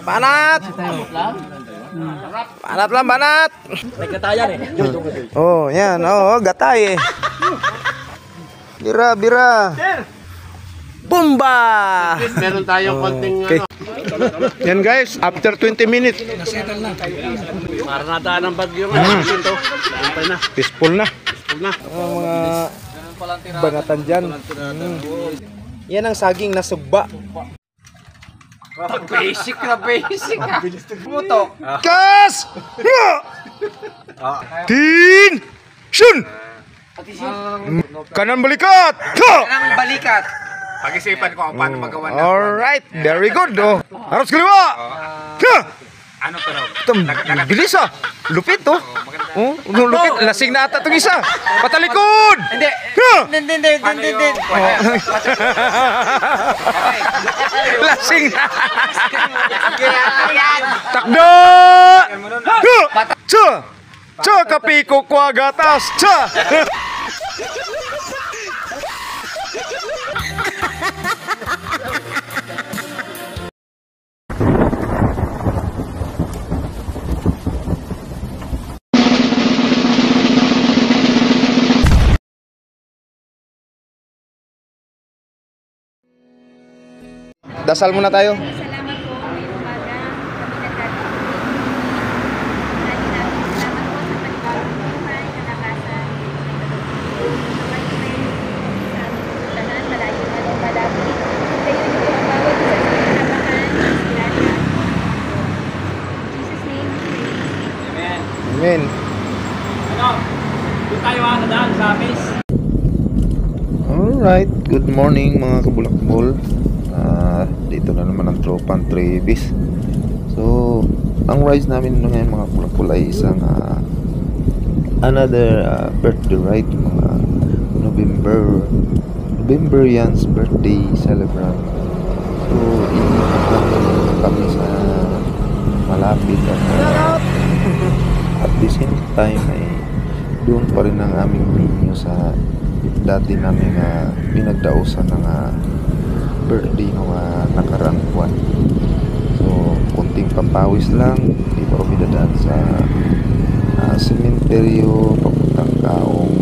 Banat! Banat lang, banat! May katayan eh. Oh, yan. Oh, gatay eh. Bira, bira. Bomba! Meron tayong konting Okay. Yan guys, after 20 minutes. para nadaan ng bagyo nga. Ito. Antay na. Peaceful na. Peaceful na. Mga banatan dyan. Yan ang saging na sugba. Basic na basic ah. Puto. Kas! Tin! Shun! Kanan balikat! Ang balikat. Pag-isipan ko paano magawa na. Alright, very good. Oh. Harus kaliwa! Ano to raw? Ito, bilis ah. Lupit oh. Oh, lupit. Lasing na ata itong isa. Patalikod! Hindi. Hindi. Lasing na. Takdo! Cha! Cha kapiko kwa gatas. Cha! Dasal muna tayo. Salamat po ngayong umaga. Kami nagkakaroon. Salamat po sa panibagong buhay, kalakasan. Naway sa aming tanan, malayo na rin malapit. Kayo niyo po ang bawat isa sa kinabahan, inspirasyon. In Jesus' name, Amen. Amen. Ano? Doon tayo nadaan sa base. Alright, good morning mga kabulakbol. Dito na naman ang tropang Travis. So, ang rise namin ngayon mga kabulakbol ay isang another birthday ride, mga Novemberians birthday celebrant. So, iikot namin kami sa malapit at the same time ay doon pa rin ang aming venue sa dati namin pinagdausan ng birthday ng nakaraang buwan. So, kunting pampawis lang, di pa kami dadaan sa sementeryo papuntang Kaong.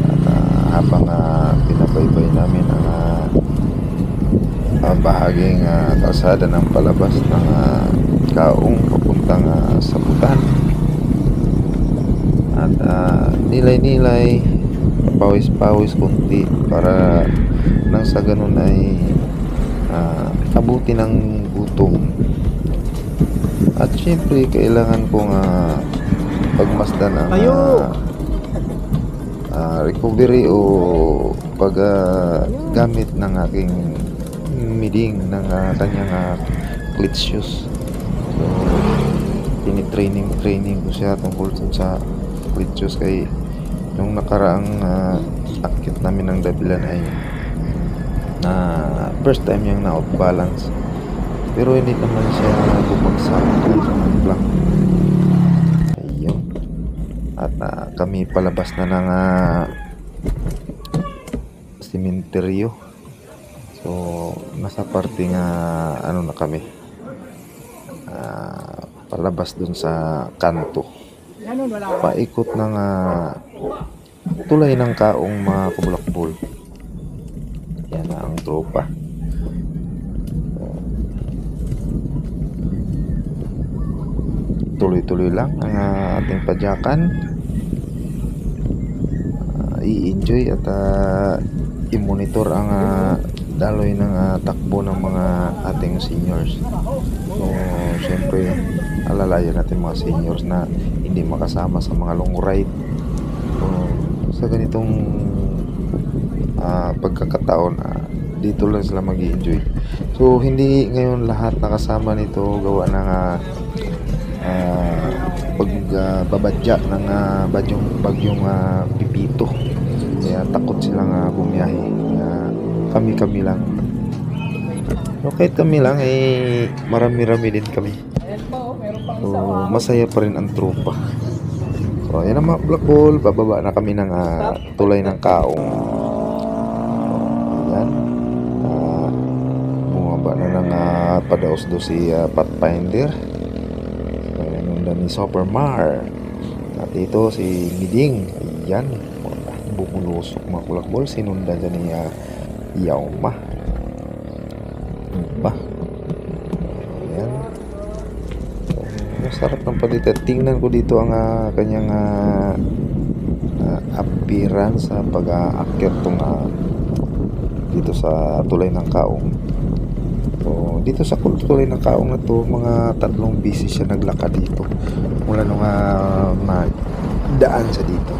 At habang pinabaybay namin ang bahaging kalsada ng palabas ng Kaong papuntang Sabutan. At nilay-nilay, pawis-pawis kunti para nang sa ganun ay abuti ng gutom. At syempre kailangan kong pagmasdan ang recovery o paggamit ng aking miding ng kanyang clit shoes. So tinitraining ko siya tungkol sa clit shoes kay nung nakaraang akit namin ng dabilan ay first time yung na off balance, pero hindi naman siya bumagsak sa plank. Ayun. At kami palabas na ng sementeryo. So nasa parte nga ano na kami, palabas dun sa kanto, paikot ng tulay ng Kaong mga kabulakbol. Yan na ang tropa. Tuloy-tuloy lang ang ating padyakan. I-enjoy at i-monitor ang daloy ng takbo ng mga ating seniors. So syempre alalayan natin mga seniors na hindi makasama sa mga long ride. So sa ganitong pagkakataon dito lang sila mag-i-enjoy. So hindi ngayon lahat nakasama nito gawa ng pagbabadya ng bagyong Pipito, kaya takot silang bumiyahe. Kami lang, so kahit kami lang marami-rami din kami. So masaya pa rin ang tropa. So ayan na mga Black Ball, bababa na kami ng tulay ng Kaong. Ayan, bumaba na ng padaos do si Pathfinder. Sinundan ni Supermar. At ito si Miding. Ayan. Bumulusok mga kulakbol. Sinundan dyan ni Yauma. Ba? Ayan. Masarap ng palitan. Tingnan ko dito ang kanyang appearance sa pag-aakyat tong dito sa tulay ng Kaong. So, dito sa tulay ng Kaong na to, mga 3 beses siya naglakad dito mula nung daan sa dito.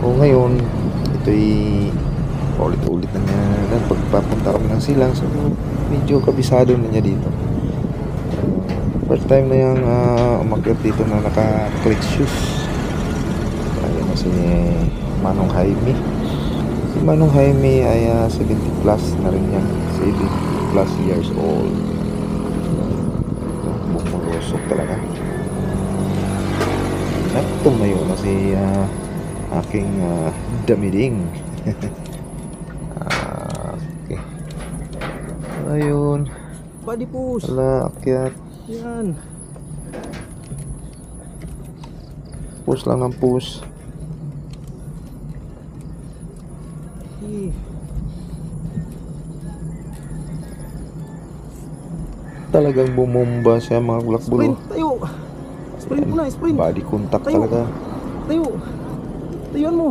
So ngayon ito'y ulit-ulit na niya pagpapunta kami ng silang, so medyo kabisado na niya dito. First time na yung umakyat dito na naka-click shoes. Ayan na si Manong Jaime. Si Manong Jaime ay 70 plus na rin yan. 70 plus years old. Bumulusok talaga. At tumayo na si aking damiding. Okay. Ayun. Body push. Wala, akyat. Yan. Push lang ng push. Talagang bumomba siya mga kulakbulo. Sprint, tayo. Sprint mo na, sprint. Body contact Tayo. talaga. Tayo. Tayuan mo.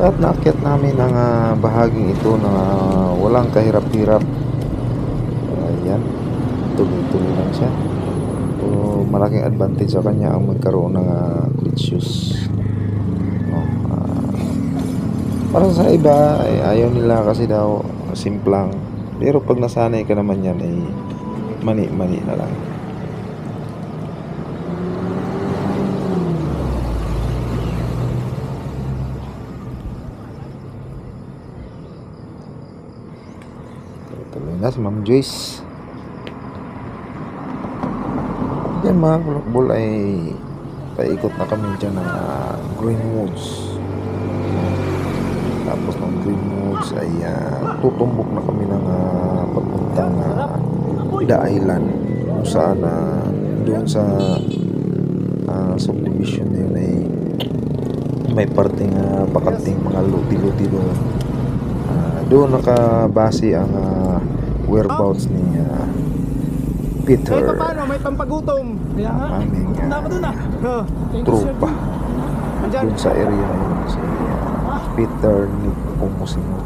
At naakyat namin ang bahaging ito na walang kahirap-hirap. Ayan. Tuloy-tuloy lang siya. So, malaking advantage sa kanya ang magkaroon ng glitch shoes. Para sa iba ay ayaw nila kasi daw simplang, pero pag nasanay ka naman yan ay mani-mani na lang. Tuloy na si Ma'am Joyce. Yan mga kulakbol ay paikot na kami dyan ng Greenwoods. Tapos ng Greenwoods ay tutumbok na kami ng papuntang The Island, kung saan doon sa subdivision na yun ay may parting bakanting mga luti-luti doon. Doon nakabase ang whereabouts ni Peter. Paano? May pampagutom. Kaya nga. Aming Dapat doon ah. tropa doon sa area na yun, si Peter Nepomuceno.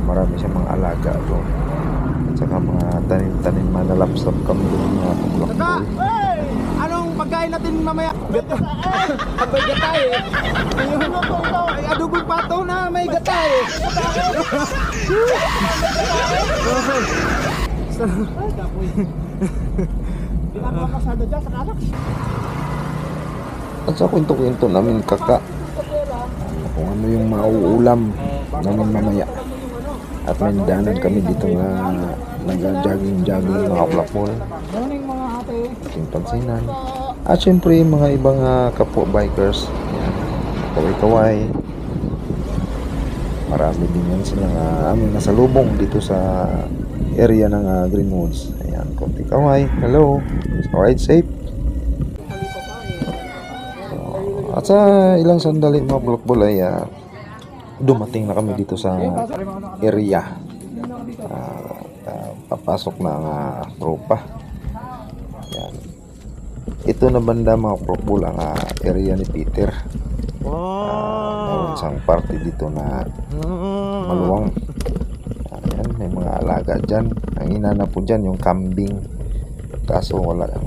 Marami siyang mga alaga doon, at saka mga tanim-tanim, manalapsap kami doon mga kulakbol. Hey! Anong pagkain natin mamaya? Abay gatay eh. Ay, adobong pato na may gatay eh. Pinapapasada dyan sa kanak. At sa kwento-kwento namin kaka kung ano yung mauulam namin mamaya. At may daanan kami dito na nag-jogging mga kulakbol. Ating pansinan. At syempre mga ibang kapwa bikers. Yan. Kaway-kaway. Marami din yan silang aming nasalubong dito sa area ng Greenwoods. Ayan, konti kaway. Hello. Ride safe. At sa ilang sandali mga kulakbol ay dumating na kami dito sa area. Papasok na ang tropa. Yan. Ito na banda mga kulakbol ang area ni Peter. Meron siyang party dito na maluwang. Ayan, may mga alaga dyan. Ang inanap po dyan yung kambing. Kaso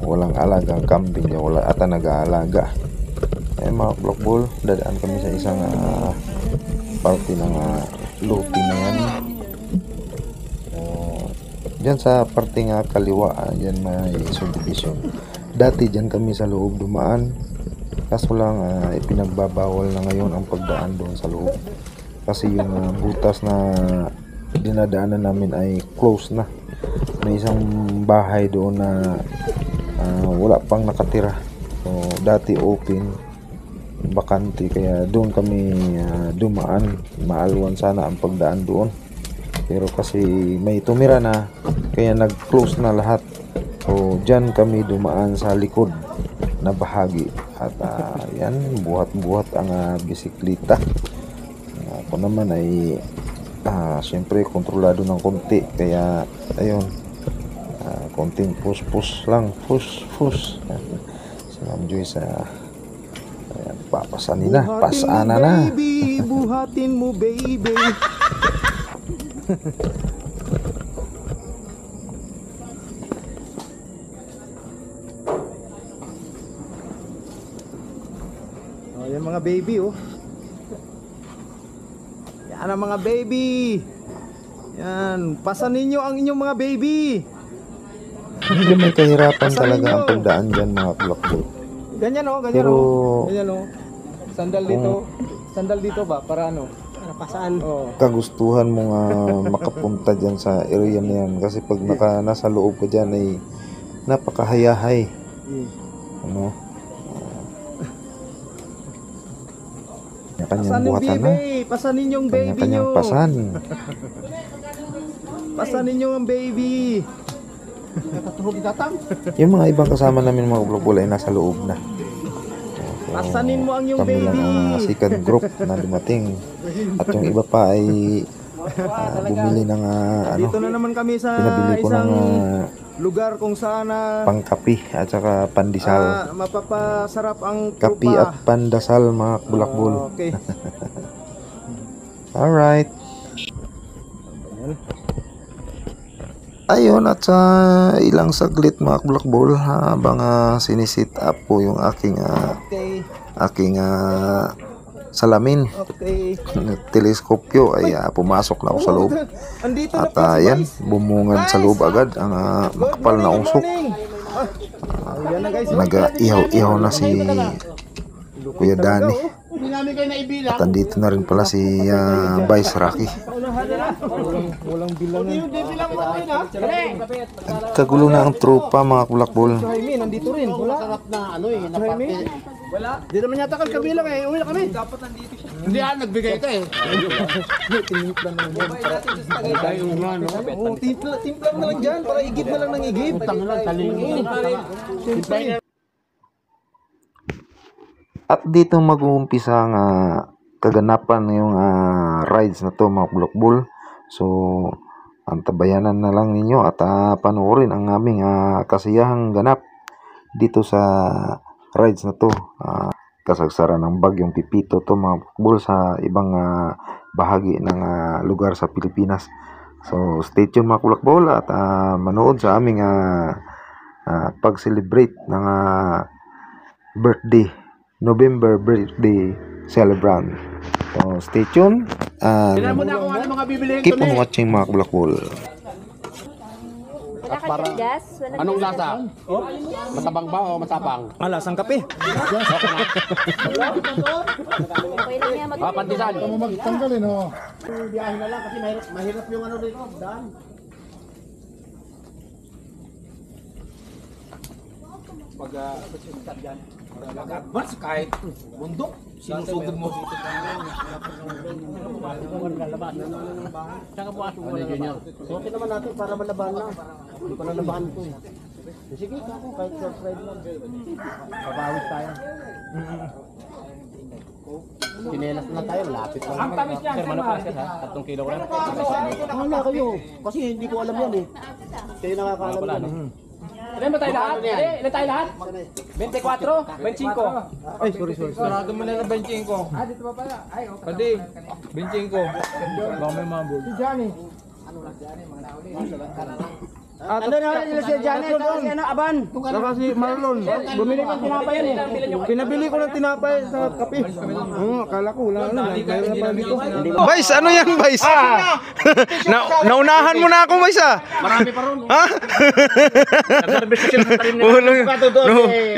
walang alagang kambing dyan. Wala ata nag-aalaga. Ayan mga kulakbol, dadaan kami sa isang party ng lupi na yan. Dyan sa parte nga kaliwa, dyan may subdivision. Dati dyan kami sa loob dumaan, kaso lang ipinagbabawal na ngayon ang pagdaan doon sa loob, kasi yung butas na dinadaanan namin ay close na. May isang bahay doon na wala pang nakatira. So dati open, bakante, kaya doon kami dumaan. Maalwan sana ang pagdaan doon, pero kasi may tumira na, kaya nag-close na lahat. So dyan kami dumaan sa likod na bahagi, at yan, buhat-buhat ang bisikleta. Ako naman ay syempre kontrolado ng konti, kaya ayun, konting push lang, push. Si Ma'am Joyce, ayan, papasanin na, pasana na. Baby, buhatin mo baby. Oh, yan mga baby, oh. Yan ang mga baby. Yan, pasanin nyo ang inyong mga baby. Hindi may kahirapan Pasanin talaga nyo. ang pagdaan dyan, mga kulakbol. Ganyan, oh, ganyan, Pero oh. Ganyan, oh. Sandal dito. Sandal dito ba? Para ano? Para pasaan. Oh. kagustuhan mong makapunta dyan sa area na yan, kasi pag nasa loob ka dyan ay napakahayahay, ano, kanya-kanyang Pasanin buhatan na, baby, pasanin yung baby kanya-kanyang nyo. pasan. Pasanin nyo ang baby. Yung mga ibang kasama namin mga kulakbol ay nasa loob na. So, Pasanin mo ang yung kami lang baby. ang second group na dumating, at yung iba pa ay bumili ng Dito na naman kami sa pinabili ko ng isang lugar kung saan pangkapi at saka pandesal. mapapasarap ang Kapi trupa. at pandasal, mga bulakbol. Okay. Alright. Ayun, at sa ilang saglit mga bulakbol, habang sinisit up po yung aking Okay. salamin, Okay. teleskopyo, ay pumasok na ako sa loob. Andito na At po si yan, guys. bumungad sa loob agad ang makapal na Good usok. morning. Yan na guys. Nag-ihaw-ihaw na si Kuya Dani. At andito na rin pala si Vice Rocky. Walang bilang. Kagulo na ang tropa, mga kulakbol. Jaime, nandito rin. Wala. Sarap na ano eh. Jaime. Wala. Di naman yata kang kabilang eh. Uwi na kami. Dapat nandito siya. Hindi nagbigay ka eh. Tinimpla na lang. Oo, timpla na lang dyan. Para igib na lang ng igib. Utang lang, talingi. Siyempre. At dito mag-uumpisa ang kaganapan yung rides na to, mga kulakbol. So antabayanan na lang ninyo at panoorin ang aming kasiyahang ganap dito sa rides na to. Kasagsaran ng bagyong Pipito to, mga kulakbol, sa ibang bahagi ng lugar sa Pilipinas. So stay tuned, mga kulakbol, at manood sa aming pag-celebrate ng birthday, November birthday celebrant. So stay tuned and keep on watching, mga kulakbol. Wala ka dyan gas? Wala Anong gas? lasa? Matabang ba o matapang? Alasang kape. Okay lang yan. Pantisan. Mas kahit bundok, sinusugod mo. Okay naman natin para malaban na. Hindi ko na labahan ito eh. Sige, ako kahit subscribe lang. Pabawis tayo. Sinelas na tayo, lapit lang. Ang tamis yan, sir. Manok na sir ha? 3 kilo ko lang. Wala kayo. Kasi hindi ko alam yan eh. Kayo nakakaalam yan eh. Ilan ba tayo lahat? Ilan tayo lahat? 24? 25? Ay, sorry. Sarado mo na ng 25. Ah, dito pa pala. Ay, okay. Pwede. 25. Baka may mabul. Si Johnny. Ano na nila si Janet? Si ano, Aban? Saka si Marlon. Bumili ko ng tinapay yan eh. Pinabili ko ng tinapay sa kape. Akala ko wala na. Mayroon na pala dito. Vice, ano yan, Vice? Naunahan mo na ako, Vice, Marami pa ron. Ha?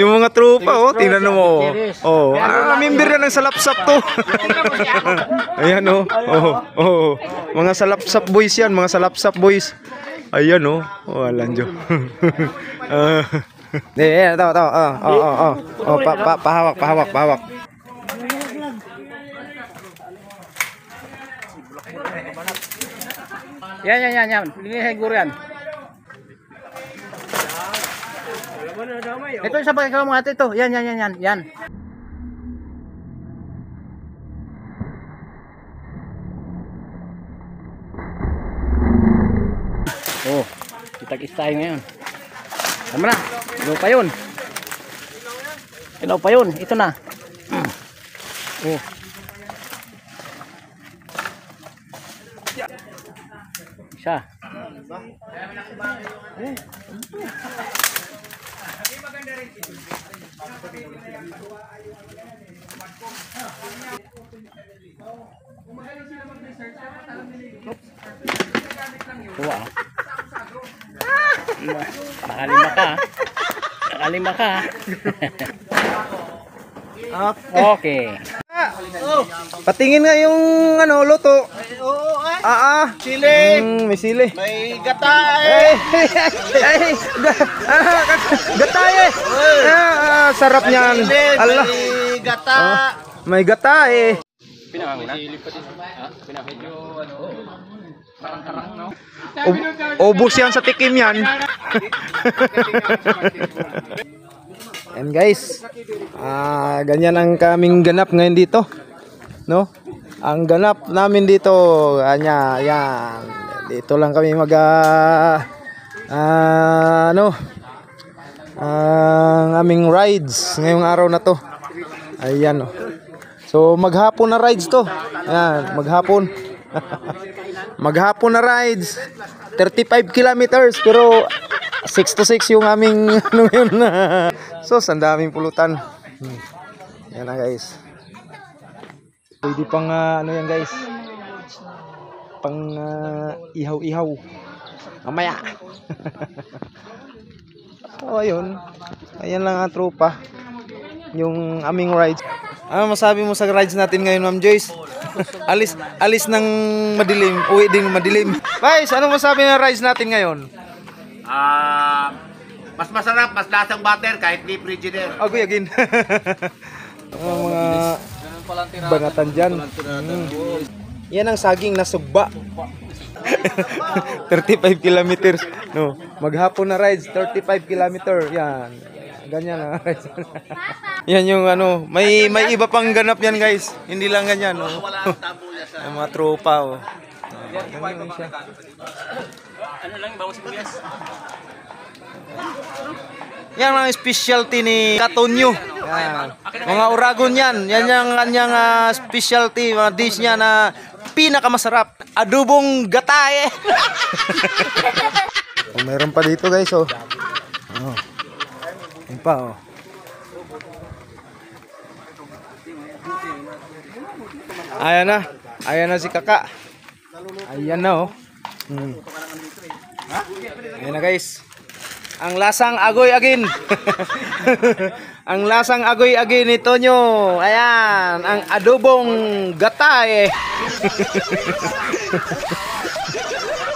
Yung mga tropa, tingnan mo. Member na ng salapsap to. Ayan, mga salapsap boys yan, mga salapsap boys. Ayan, walang Diyo. Ito. Pahawak. Yan. Linihin siguro yan. Ito yung sabay ka mga ito. Yan. Oh, kitag-is tayo ngayon. Tama na. Ilaw pa yun. Ito na. Oh. Isa. Tuwa. Nakalima ka. Okay. Patingin nga yung ano, luto. Sili. May sili. May gata eh. Gatay eh. Sarap niyan. Allah. May gata. May gata eh. Ubus yan sa tikim yan. And guys, ganyan ang kaming ganap ngayon dito, no? Ang ganap namin dito, yan. Dito lang kami ang aming rides ngayong araw na to. Ayan, oh. So maghapon na rides to. Ayan, maghapon. Maghapon na rides. 35 kilometers pero 6 to 6 yung aming ano yun. So, ang daming pulutan. Yan na guys. Pwede pang ano yan guys. Pang ihaw-ihaw. Mamaya. So, ayun. Ayan lang ang tropa. Yung aming rides. Ano masabi mo sa rides natin ngayon, Ma'am Joyce? Alis ng madilim, uwi din madilim. Guys, ano masabi ng rides natin ngayon? Mas masarap, mas lasang butter kahit di frigidaire. Ako yagin. Mga banatan dyan. Yan ang saging na sugba. 35 kilometers. No, maghapon na rides, 35 kilometer. Yan. Ganyan na rides. Yan yung ano, may iba pang ganap yan guys. Hindi lang ganyan, no. Ang mga tropa, oh. Ganyan siya. Ano lang, bawas sibuyas. Yan ang specialty ni Katonyo. Yan. Mga Uragon yan. Yan yung kanyang specialty, mga dish niya na pinakamasarap. Adobong gatae. Oh, meron pa dito guys, oh. Oh. Yan pa, oh. Ayan na si Kaka. Ayan na, oh. Ayan na guys. Ang lasang agoy-agin. Ang lasang agoy-agin ni Tonyo. Ayan, ang adobong gatae.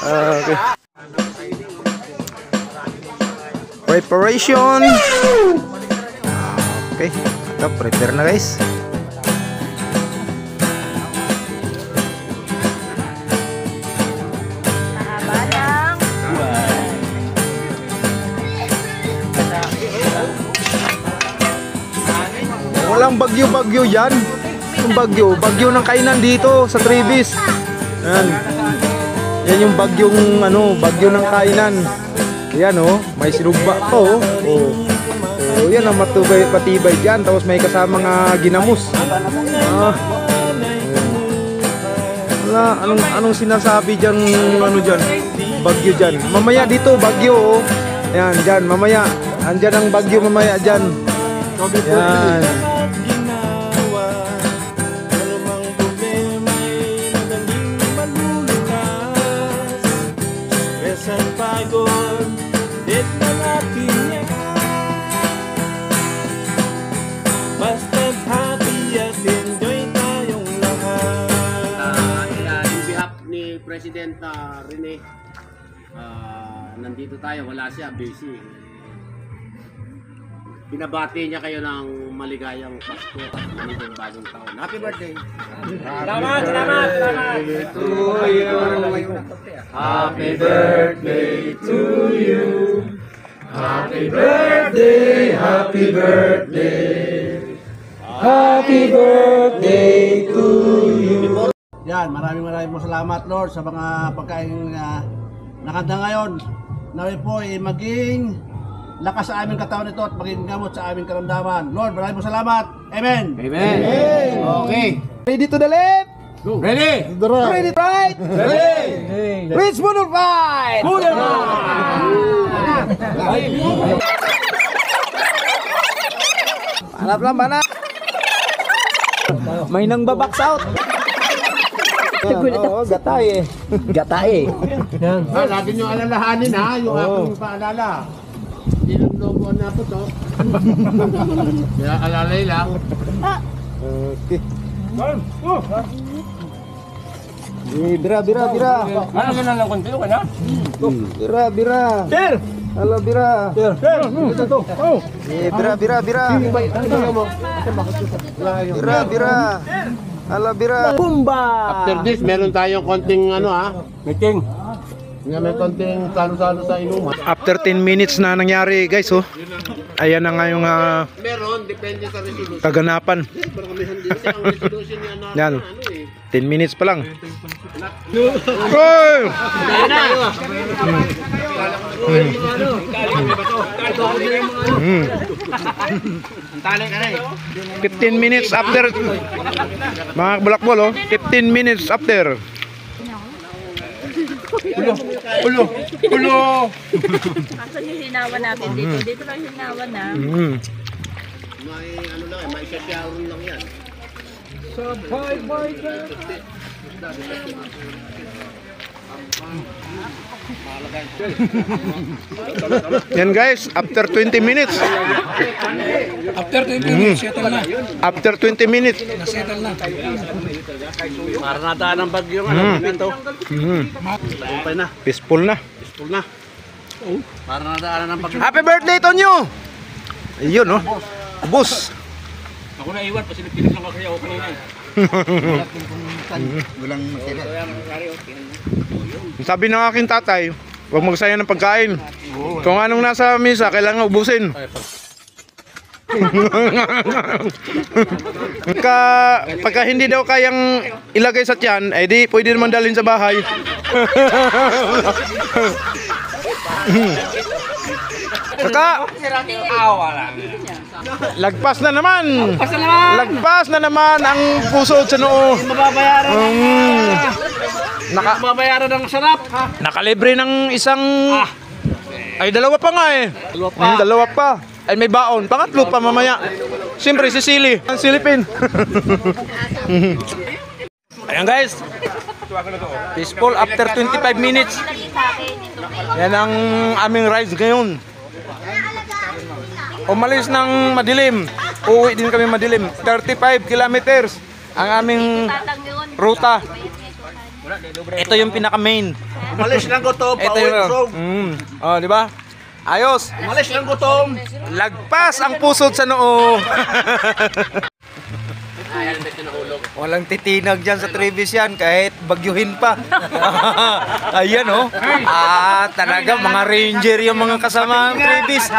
Okay. Preparation. Okay, ito prepare na guys. Walang bagyo-bagyo yan. Yung bagyo ng kainan dito sa Trevis. Yan. Yan yung bagyong bagyo ng kainan. Yan oh, may sinugba pa oh. Oh, yan ang patibay diyan, tapos may kasamang ginamos. Wala, anong sinasabi diyan diyan? Bagyo diyan. Mamaya dito bagyo oh. Yan diyan, mamaya. Andiyan ang bagyo mamaya diyan. Yan. President Rene, nandito tayo, wala siya, busy. binabati niya kayo ng maligayang Pasko at maligayang bagong taon. Happy birthday! Salamat, salamat, salamat. Happy birthday to you. Happy birthday, happy birthday. Happy birthday to you. Yan, maraming po salamat Lord sa mga pagkain nakanda ngayon. Naway po maging lakas sa aming katawan ito at maging gamot sa aming karamdaman. Lord, maraming po salamat. Amen. Amen. Okay. Ready to the left? Ready? Ready to right? Ready? Let's move on fight! Hanap lang ba na? May nang babaks out. Gatay eh. Gatay. Lagi nyo alalahanin ha, yung aking paalala. Niluloboan na po to. Kaya alalay lang. Okay. Bira. Ano ka na lang kontiyo ka na? Bira. Sir! Halo, bira. Sir! Bira. Bira. Halo, bira. Bumba! After this, meron tayong konting Meeting. may konting salo-salo sa inuman. After 10 minutes na nangyari guys, oh. Ayan na nga yung Meron, depende sa resolution. kaganapan. Pero kami hindi kasi ang resolution niya na Yan. 10 minutes pa lang. Mm. 15 minutes after. Mga bulakbol, oh. 15 minutes after. Ulo. Asan yung hinawan natin dito? Dito lang hinawan na. Mm. May shower lang yan. Yan guys, after 20 minutes. After 20 minutes, settle na. After 20 minutes. Settle na. Para nadaan ng bagyong dito. Tagumpay na. Peaceful na. Peaceful na. Para nadaan ng bagyong. Happy birthday, Tonyo! Ayun, oh. Bus. Ako na iwan, pasilip-silip lang ako kaya ako kanina. Sabi ng aking tatay, huwag magsayang ng pagkain. Kung anong nasa misa, kailangan ubusin. Pagka hindi daw kayang ilagay sa tiyan, eh di pwede naman dalhin sa bahay. Saka, lagpas na naman. Lagpas na naman ang puso sa noo. Mababayaran ng sarap. Nakalibre ng isang... Ay, dalawa pa nga eh. Dalawa pa. Ay, may baon. Pangatlo pa mamaya. Siyempre, si Silly. Ang silipin. Ayan guys. Peaceful after 25 minutes. Yan ang aming ride ngayon. Umalis ng madilim. Uuwi din kami madilim. 35 kilometers ang aming ruta. Ito yung pinaka main. Umalis ng gutom, Ito pauwi yung busog. Oh, di ba? Ayos. Umalis ng gutom. Lagpas ang pusod sa noo. Walang titinag dyan sa Trevis yan kahit bagyuhin pa. Ayan oh. Talaga mga ranger yung mga kasama ng Trevis.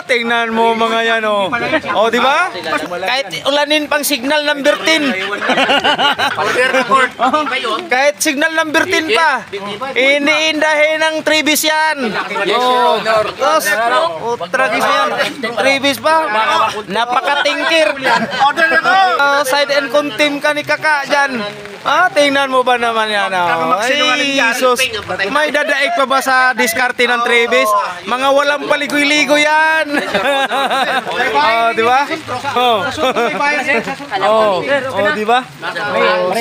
Tingnan mo mga yan oh. Oh, di ba? Kahit ulanin pang signal number 10. Kahit signal number 10 pa. Iniindahin ng Trevis yan. Oh, tapos tragis yan. Trevis pa. Napakatingkir. Side and contempt ka ni kaka dyan. Tingnan mo ba naman yan? Ay, sus. May dadaig pa ba sa diskarte ng Trevis? Mga walang paligoy-ligoy yan. Di ba? Di ba?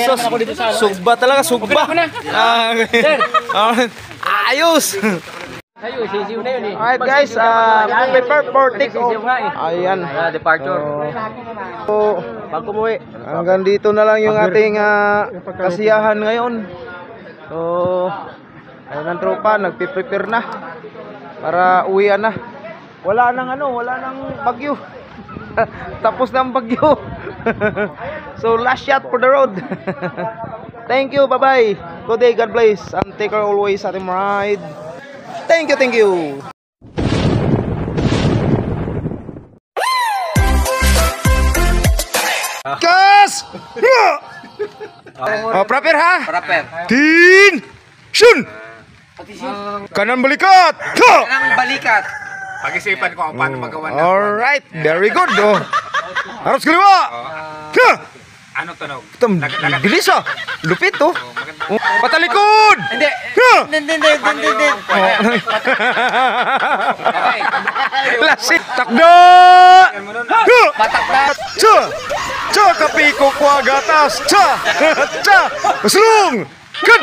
Sus, sugba talaga, sugba. Ayos. Kayo, sisiw na yun eh. Alright guys, prepare for take off. Ayan. Departure. So, Bago umuwi. hanggang dito na lang yung ating kasiyahan ngayon. So, ayun ang tropa, nagpiprepare na para uwian na. Wala nang bagyo. Tapos na ang bagyo. So last shot for the road. Thank you, bye-bye. Good day, God bless. And take care always sa ating ride. Thank you. Kas! Oh, proper ha? Proper. Tin! Shun! Kanan balikat! Ha! Ang balikat. Pag-isipan ko kung paano magawa na. Alright, very good. Oh. Harus kaliwa! Ha! Ano tunog? Ito, bilis ah. Lupit oh. Oh, patalikod! Hindi. Ha! Hindi. Okay. Lasik takda! Ha! Patakda. Cha! Kapiko ko agatas! Cha! Paslung! Kan!